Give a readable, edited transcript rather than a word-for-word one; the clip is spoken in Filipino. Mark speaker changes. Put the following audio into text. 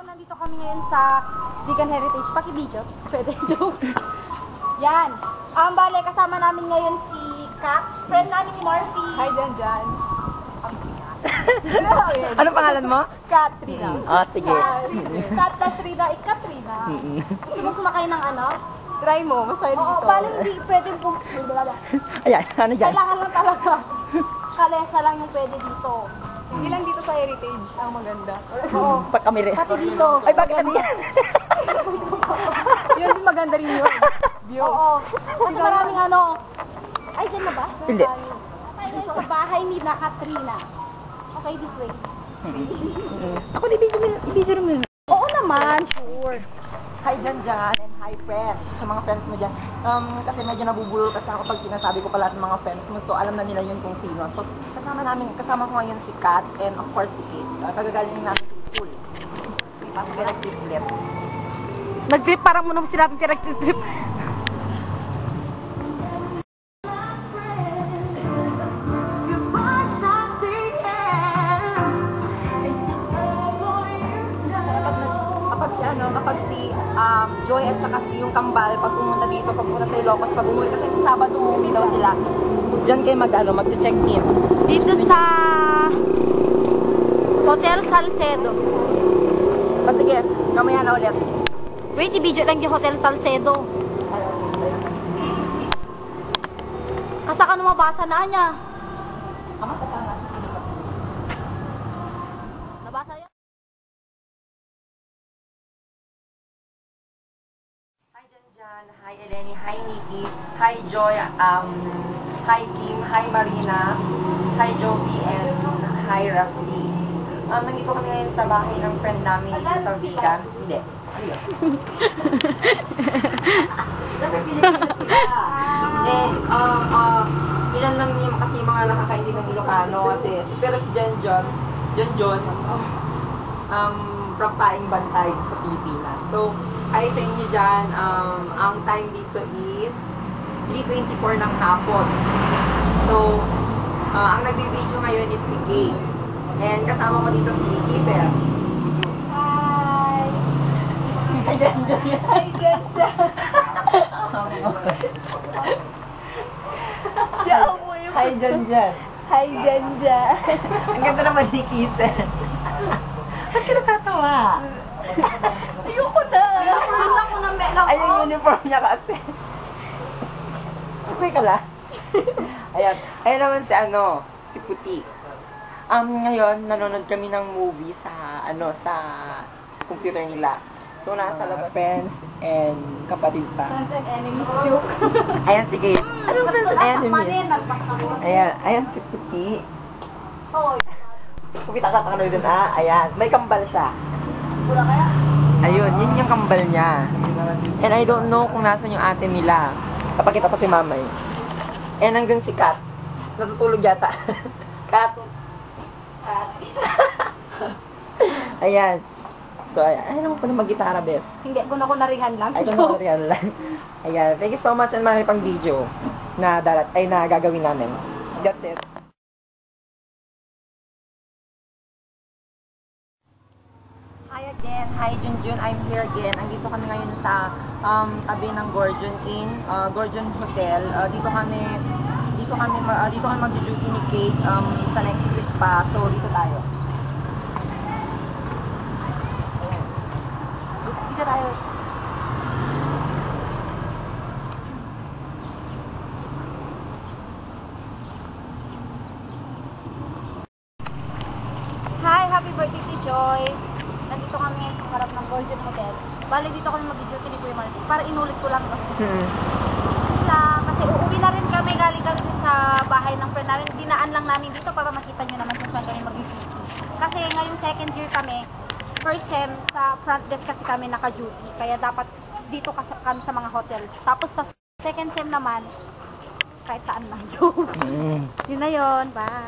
Speaker 1: nandito kami ngayon sa Vegan Heritage. Paki-video. Pwede, joke. Yan. Bale, kasama namin ngayon si Kat. Friend namin ni Morphy. Hi, Jan.
Speaker 2: Ano pangalan mo?
Speaker 1: Katrina.
Speaker 2: Sige.
Speaker 1: Katrina, Ikatrina. Gusto mo sumakay ng ano?
Speaker 3: Try mo, masaya dito.
Speaker 1: Oo, bale hindi pwede kung...
Speaker 2: Ayan, ano dyan?
Speaker 1: Kailangan lang talaga. Kalesa lang yung pwede dito.
Speaker 3: Hindi lang dito sa Heritage ang maganda.
Speaker 1: Oo.
Speaker 2: Pag kami rin.
Speaker 1: Pati dito.
Speaker 2: Ay, bakit ano yan?
Speaker 3: Yun din maganda rin yun. View.
Speaker 1: Oo. Kasi maraming ano... Ay, dyan na ba?
Speaker 2: Hindi.
Speaker 1: Tayo sa bahay ni na Katrina. Okay, this way.
Speaker 2: Ako i-video rin mo.
Speaker 1: Oo naman, sure.
Speaker 2: Hi Jan and hi friends. Sa mga friends mo dyan. Kasi medyo nabubulol kasi ako pag sinasabi ko pala sa mga friends mo. So alam na nila yun kung sino. So kasama ko ngayon si Kat and of course si Kate. Pagagaling namin sa school. Tapos nag-trip.
Speaker 1: Nag-trip, parang mo naman sinabing nag-trip.
Speaker 2: Kapag si Joy at saka si yung kambal, pag pumunta dito, pag pumunta sa Ilocos, pag umuwi, kasi sa Sabado umuwi daw sila. Diyan kayo mag-check-in.
Speaker 1: Dito sa Hotel Salcedo.
Speaker 2: Sige, mamaya na ulit.
Speaker 1: Wait, i-video lang yung Hotel Salcedo. Kasa ka numabasa na niya. Nabasa yan?
Speaker 2: Hi Jan, hi Eleni, hi Nikki, hi Joy, hi Kim, hi Marina, hi Jovi, and hi Rafli. Nandito kami ngayon sa bahay ng friend namin dito sa Vegan. Hindi. Ano yun? Siyempre, Pilipinas sila. Ilan lang yung kasi yung mga nakakaintindi ng Ilocano. Pero si John, from Paing Bantay sa Pilipinas. So, ay sa inyo dyan, ang time dito is 3:24 ng hapon. So, ang nagbibideo ngayon is si Kay. And kasama mo dito si Peter.
Speaker 1: Hi!
Speaker 2: Hi, Jan.
Speaker 1: Hi, ganda! Diyan mo yung...
Speaker 2: Hi, Jan.
Speaker 1: Hi, ganda!
Speaker 2: Ang ganda naman ni Peter. Ba't ka natatawa?
Speaker 1: Ayoko na! Ayun ako na meron
Speaker 2: Ay, yung uniform niya kasi. Okay ka lang? Ayan. Ayan naman si Puti. Ngayon, nanonood kami ng movie sa computer nila. So, nasa labas friends and kapatid pa.
Speaker 1: Friends and enemies joke.
Speaker 2: Ayan, sige. Ano friends and enemies? Ayan si Puti.
Speaker 1: Hoy!
Speaker 2: Kumita ka pa dun, ayan. May kambal siya.
Speaker 1: Pula kaya?
Speaker 2: Ayun, yun yung kambal niya. And I don't know kung nasan yung ate nila. Kapakita pa si mama eh. And hanggang si Kat. Natutulog yata. Kat. Ayan. So, ayaw ko na mag-gitara, Beth.
Speaker 1: Hindi, ko narihan lang.
Speaker 2: Ay, kunwari lang. Ayan. Thank you so much and marami pang video na gagawin namin. That's it. Hi again. Hi, Junjun. I'm here again. Andito kami ngayon sa tabi ng Gorgon Inn, Gorgon Hotel. Dito kami mag-duty ni Kate sa next week pa. So, dito tayo. Ayan. Dito tayo.
Speaker 1: Hi, happy birthday to Joy. Nandito kami sa harap ng Golden Hotel. Bale, dito kami mag-duty ni Kuya Martin. Para inulit ko lang. Kasi uuwi na rin kami, galing kami sa bahay ng friend namin. Dinaan lang namin dito para makita nyo naman kung saan kami mag-duty. Kasi ngayong second year kami, first sem, sa front desk kasi kami naka-duty. Kaya dapat dito kami sa mga hotel. Tapos sa second sem naman, kahit saan na. Joke. Yun na yun. Bye.